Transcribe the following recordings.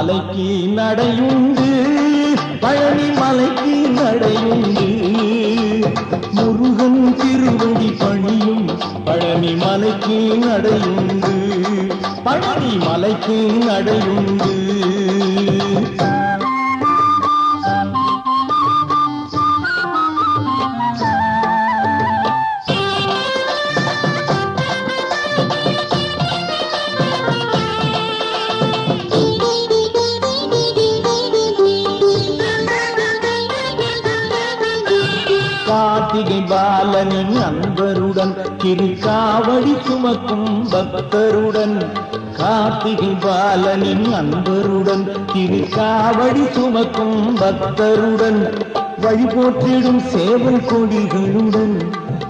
மலைக்கு நடையுண்டு, பழனி மலைக்கு நடையுண்டு. முருகன் திருவடி பணியும் பழனி மலைக்கு நடையுண்டு, பழனி மலைக்கு நடையுண்டு. கார்த்திகை பாலனின் நண்பருடன் திருக்காவடி சுமக்கும் பக்தருடன், கார்த்திகை பாலனின் நண்பருடன் திருக்காவடி சுமக்கும் பக்தருடன், வழி போற்றிடும் சேவல் கொடிகளுடன்,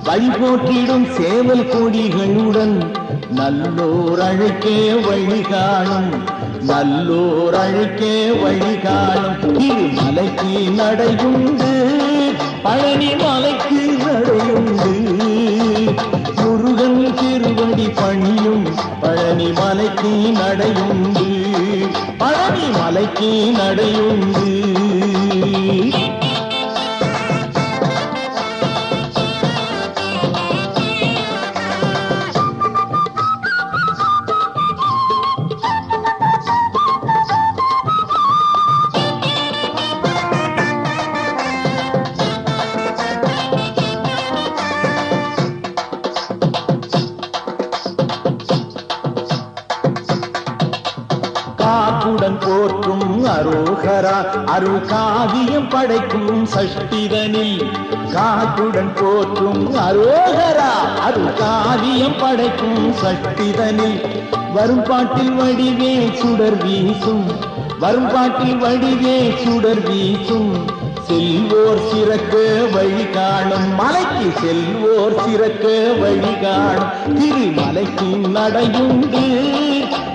வழி போற்றிடும் சேவல் கொடிகளுடன், நல்லோர் அழைக்கே வழி காணும், நல்லோர் அழைக்கே வழி காணும். திருமலைக்கு நடையுண்டு, பழனி மலைக்கு நடையுண்டு. முருகன் திருவடி பணியும் பழனி மலைக்கு நடையுண்டு, பழனி மலைக்கு நடையுண்டு. காப்புடன் போற்றும் அரோகரா, அருள் காவியம் படைக்கும் சஷ்டிதனில், காப்புடன் போற்றும் அரோகரா, அருள் காவியம் படைக்கும் சஷ்டிதனில், வரும் பாட்டில் வடிவே சுடர் வீசும், வரும் பாட்டில் வடிவே சுடர் வீசும். செல்வோர் சிறக்க வழி காணும், மலைக்கு செல்வோர் சிறக்க வழி காணும். திருமலைக்கு நடையுண்டு,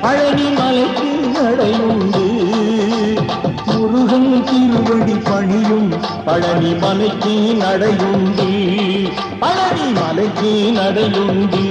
பழனி மலைக்கு நடையுண்டு. முருகன் திருவடி பணியும் பழனி மலைக்கு நடையுண்டு, பழனி மலைக்கு நடையுண்டு.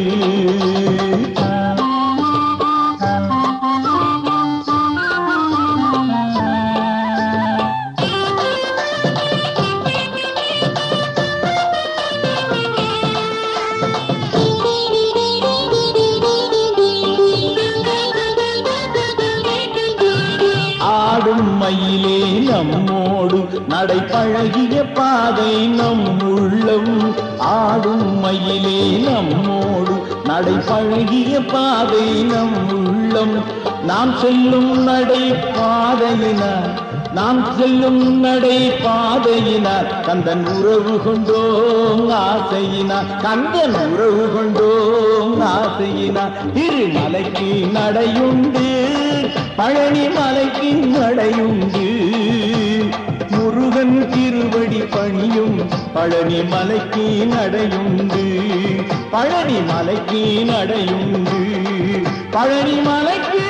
ஆடும் மயிலே நம்மோடு நடை பழகிய பாதை நம் உள்ளம், ஆடும் மயிலே நம்மோடு நடை பழகிய பாதை நம் உள்ளம். நாம் செல்லும் நடை பாதையினார், நாம் செல்லும் நடை பாதையினார், கந்தன் உறவு கொண்டோம் ஆசையினார், கந்தன் உறவு கொண்டோம் ஆசையினார். திருமலைக்கு நடையுண்டு, பழனி மலைக்கு நடையுண்டு. முருகன் திருவடி பணியும் பழனி மலைக்கு நடையுண்டு, பழனி மலைக்கு நடையுண்டு, பழனி மலைக்கு